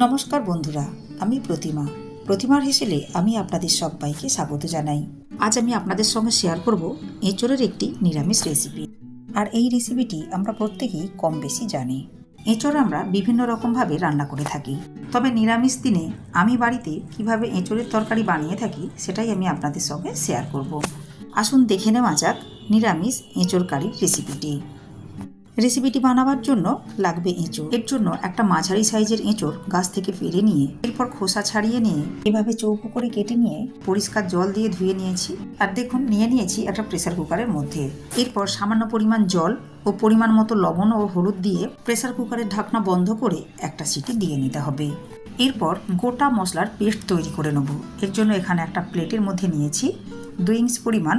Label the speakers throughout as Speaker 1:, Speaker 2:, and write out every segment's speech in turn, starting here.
Speaker 1: নমস্কার বন্ধুরা, আমি প্রতিমার হেসেলে আমি আপনাদের সবাইকে স্বাগত জানাই। আজ আমি আপনাদের সঙ্গে শেয়ার করব এঁচোড়ের একটি নিরামিষ রেসিপি। আর এই রেসিপিটি আমরা প্রত্যেকেই কম বেশি জানি। এঁচোড় আমরা বিভিন্ন রকমভাবে রান্না করে থাকি, তবে নিরামিষ দিনে আমি বাড়িতে কিভাবে এঁচোড়ের তরকারি বানিয়ে থাকি সেটাই আমি আপনাদের সঙ্গে শেয়ার করব। আসুন দেখে নেওয়া যাক নিরামিষ এঁচোড় কারির রেসিপিটি বানাবার জন্য লাগবে এঁচোড়। এর জন্য একটা মাঝারি সাইজের এঁচোড় গাছ থেকে পেরে নিয়ে এরপর খোসা ছাড়িয়ে নিয়ে এভাবে চৌকো করে কেটে নিয়ে পরিষ্কার জল দিয়ে ধুয়ে নিয়েছি। আর দেখুন নিয়ে নিয়েছি একটা প্রেসার কুকারের মধ্যে। এরপর সামান্য পরিমাণ জল ও পরিমাণ মতো লবণ ও হলুদ দিয়ে প্রেসার কুকারের ঢাকনা বন্ধ করে একটা সিটি দিয়ে নিতে হবে। এরপর গোটা মশলার পেস্ট তৈরি করে নেব। এর জন্য এখানে একটা প্লেটের মধ্যে নিয়েছি 2 ইঞ্চ পরিমাণ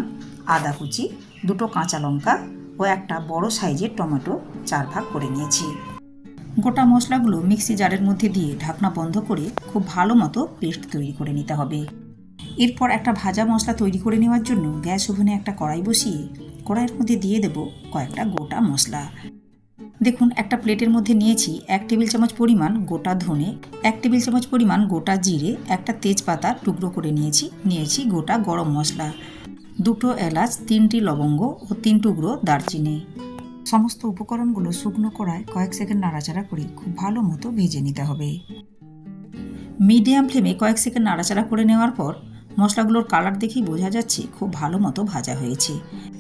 Speaker 1: আদা কুচি, 2টো কাঁচা লঙ্কা ও একটা বড় সাইজের টমেটো 4 ভাগ করে নিয়েছি। গোটা মশলাগুলো মিক্সি জারের মধ্যে দিয়ে ঢাকনা বন্ধ করে খুব ভালো মতো পেস্ট তৈরি করে নিতে হবে। এরপর একটা ভাজা মশলা তৈরি করে নেওয়ার জন্য গ্যাস ওভেনে একটা কড়াই বসিয়ে কড়াইয়ের মধ্যে দিয়ে দেব কয়েকটা গোটা মশলা। দেখুন একটা প্লেটের মধ্যে নিয়েছি 1 টেবিল চামচ পরিমাণ গোটা ধনে, 1 টেবিল চামচ পরিমাণ গোটা জিরে, একটা তেজপাতা টুকরো করে নিয়েছি গোটা গরম মশলা, 2টো এলাচ, 3টি লবঙ্গ ও 3 টুকরো দারচিনি। সমস্ত উপকরণগুলো শুকনো কড়ায় কয়েক সেকেন্ড নাড়াচাড়া করে খুব ভালো মতো ভেজে নিতে হবে। মিডিয়াম ফ্লেমে কয়েক সেকেন্ড নাড়াচাড়া করে নেওয়ার পর মশলাগুলোর কালার দেখেই বোঝা যাচ্ছে খুব ভালো মতো ভাজা হয়েছে।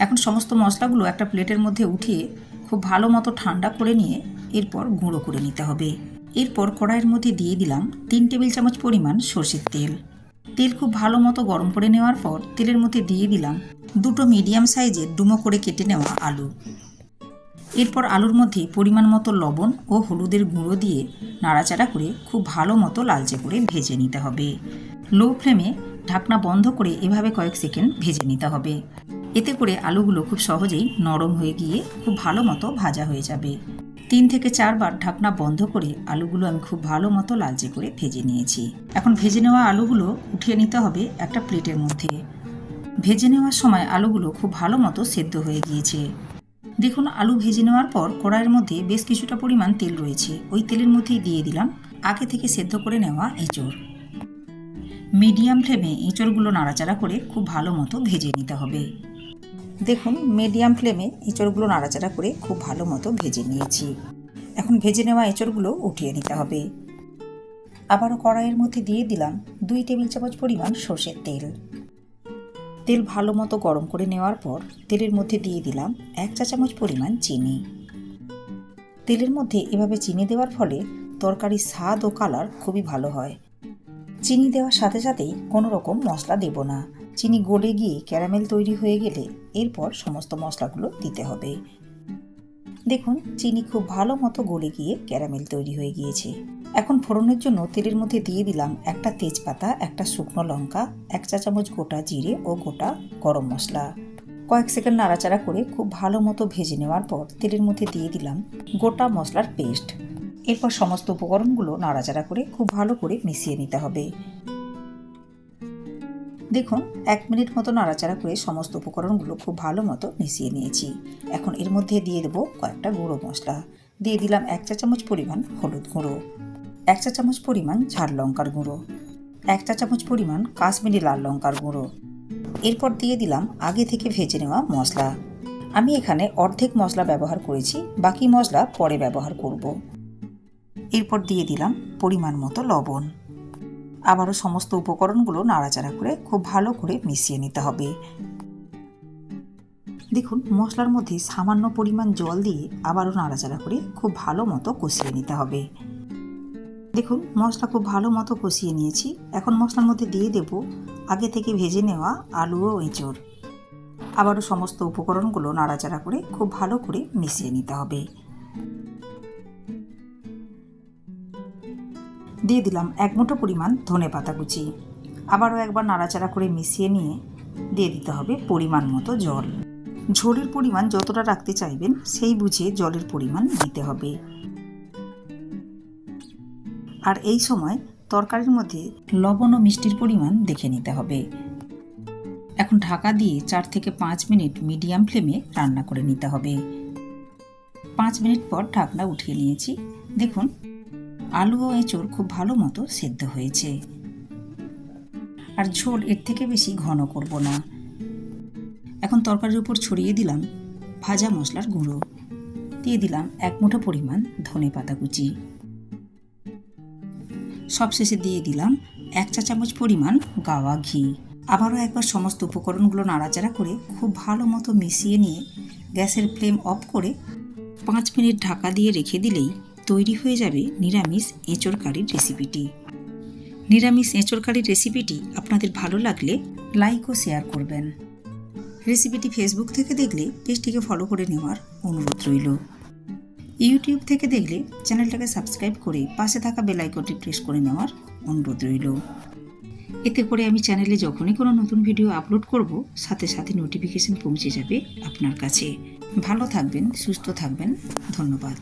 Speaker 1: এখন সমস্ত মশলাগুলো একটা প্লেটের মধ্যে উঠিয়ে খুব ভালো মতো ঠান্ডা করে নিয়ে এরপর গুঁড়ো করে নিতে হবে। এরপর কড়াইয়ের মধ্যে দিয়ে দিলাম 3 টেবিল চামচ পরিমাণ সরষের তেল। তেল খুব ভালো মতো গরম করে নেওয়ার পর তেলের মধ্যে দিয়ে দিলাম 2টো মিডিয়াম সাইজের ডুমো করে কেটে নেওয়া আলু। এরপর আলুর মধ্যে পরিমাণ মতো লবণ ও হলুদের গুঁড়ো দিয়ে নাড়াচাড়া করে খুব ভালো মতো লালচে করে ভেজে নিতে হবে। লো ফ্লেমে ঢাকনা বন্ধ করে এভাবে কয়েক সেকেন্ড ভেজে নিতে হবে। এতে করে আলুগুলো খুব সহজেই নরম হয়ে গিয়ে খুব ভালো মতো ভাজা হয়ে যাবে। 3 থেকে 4 বার ঢাকনা বন্ধ করে আলুগুলো আমি খুব ভালো মতো লালচে করে ভেজে নিয়েছি। এখন ভেজে নেওয়া আলুগুলো উঠিয়ে নিতে হবে একটা প্লেটের মধ্যে। ভেজে নেওয়ার সময় আলুগুলো খুব ভালো মতো সেদ্ধ হয়ে গিয়েছে। দেখুন আলু ভেজে নেওয়ার পর কড়াইয়ের মধ্যে বেশ কিছুটা পরিমাণ তেল রয়েছে। ওই তেলের মধ্যেই দিয়ে দিলাম আগে থেকে সেদ্ধ করে নেওয়া এঁচোড়। মিডিয়াম ফ্লেমে এঁচোড়গুলো নাড়াচাড়া করে খুব ভালো মতো ভেজে নিতে হবে। দেখুন মিডিয়াম ফ্লেমে এঁচোড়গুলো নাড়াচাড়া করে খুব ভালো মতো ভেজে নিয়েছি। এখন ভেজে নেওয়া এঁচোড়গুলো উঠিয়ে নিতে হবে। আবারও কড়াইয়ের মধ্যে দিয়ে দিলাম 2 টেবিল চামচ পরিমাণ সরষের তেল। তেল ভালো মতো গরম করে নেওয়ার পর তেলের মধ্যে দিয়ে দিলাম 1 চা চামচ পরিমাণ চিনি। তেলের মধ্যে এভাবে চিনি দেওয়ার ফলে তরকারির স্বাদ ও কালার খুবই ভালো হয়। চিনি দেওয়ার সাথে সাথেই কোনো রকম মশলা দেব না। চিনি গলে গিয়ে ক্যারামেল তৈরি হয়ে গেলে এরপর সমস্ত মশলাগুলো দিতে হবে। দেখুন চিনি খুব ভালো মতো গলে গিয়ে ক্যারামেল তৈরি হয়ে গিয়েছে। এখন ফোড়নের জন্য তেলের মধ্যে দিয়ে দিলাম একটা তেজপাতা, একটা শুকনো লঙ্কা, 1 চা চামচ গোটা জিরে ও গোটা গরম মশলা। কয়েক সেকেন্ড নাড়াচাড়া করে খুব ভালো মতো ভেজে নেওয়ার পর তেলের মধ্যে দিয়ে দিলাম গোটা মশলার পেস্ট। এরপর সমস্ত উপকরণগুলো নাড়াচাড়া করে খুব ভালো করে মিশিয়ে নিতে হবে। দেখুন 1 মিনিট মতো নাড়াচাড়া করে সমস্ত উপকরণগুলো খুব ভালো মতো মিশিয়ে নিয়েছি। এখন এর মধ্যে দিয়ে দেবো কয়েকটা গুঁড়ো মশলা। দিয়ে দিলাম 1 চা চামচ পরিমাণ হলুদ গুঁড়ো, 1 চা চামচ পরিমাণ ঝাল লঙ্কার গুঁড়ো, 1 চা চামচ পরিমাণ কাশ্মীরি লাল লঙ্কার গুঁড়ো। এরপর দিয়ে দিলাম আগে থেকে ভেজে নেওয়া মশলা। আমি এখানে অর্ধেক মশলা ব্যবহার করেছি, বাকি মশলা পরে ব্যবহার করব। এরপর দিয়ে দিলাম পরিমাণ মতো লবণ। আবারও সমস্ত উপকরণগুলো নাড়াচাড়া করে খুব ভালো করে মিশিয়ে নিতে হবে। দেখুন মশলার মধ্যে সামান্য পরিমাণ জল দিয়ে আবারও নাড়াচাড়া করে খুব ভালো মতো কষিয়ে নিতে হবে। দেখুন মশলা খুব ভালো মতো কষিয়ে নিয়েছি। এখন মশলার মধ্যে দিয়ে দেব আগে থেকে ভেজে নেওয়া আলু ও এঁচোড়। আবারও সমস্ত উপকরণগুলো নাড়াচাড়া করে খুব ভালো করে মিশিয়ে নিতে হবে। দিয়ে দিলাম 1 মুঠো পরিমাণ ধনে পাতা কুচি। আবারও একবার নাড়াচাড়া করে মিশিয়ে নিয়ে দিয়ে দিতে হবে পরিমাণ মতো জল। ঝোলের পরিমাণ যতটা রাখতে চাইবেন সেই বুঝে জলের পরিমাণ দিতে হবে। আর এই সময় তরকারির মধ্যে লবণ ও মিষ্টির পরিমাণ দেখে নিতে হবে। এখন ঢাকা দিয়ে 4 থেকে 5 মিনিট মিডিয়াম ফ্লেমে রান্না করে নিতে হবে। 5 মিনিট পর ঢাকনা উঠিয়ে নিয়েছি। দেখুন আলু ও এঁচড় খুব ভালো মতো সেদ্ধ হয়েছে। আর ঝোল এর থেকে বেশি ঘন করব না। এখন তরকারির উপর ছড়িয়ে দিলাম ভাজা মশলার গুঁড়ো, দিয়ে দিলাম 1 মুঠো পরিমাণ ধনেপাতা কুচি, সবশেষে দিয়ে দিলাম 1 চা চামচ পরিমাণ গাওয়া ঘি। আবারও একবার সমস্ত উপকরণগুলো নাড়াচাড়া করে খুব ভালো মতো মিশিয়ে নিয়ে গ্যাসের ফ্লেম অফ করে 5 মিনিট ঢাকা দিয়ে রেখে দিলেই তৈরি হয়ে যাবে নিরামিষ এঁচড় কারির রেসিপিটি। নিরামিষ এঁচড় কারির রেসিপিটি আপনাদের ভালো লাগলে লাইক ও শেয়ার করবেন। রেসিপিটি ফেসবুক থেকে দেখলে পেজটিকে ফলো করে নেওয়ার অনুরোধ রইল। ইউটিউব থেকে দেখলে চ্যানেলটাকে সাবস্ক্রাইব করে পাশে থাকা বেল আইকনটি প্রেস করে নেওয়ার অনুরোধ রইল। এতে করে আমি চ্যানেলে যখনই কোনো নতুন ভিডিও আপলোড করব সাথে সাথে নোটিফিকেশন পৌঁছে যাবে আপনার কাছে। ভালো থাকবেন, সুস্থ থাকবেন। ধন্যবাদ।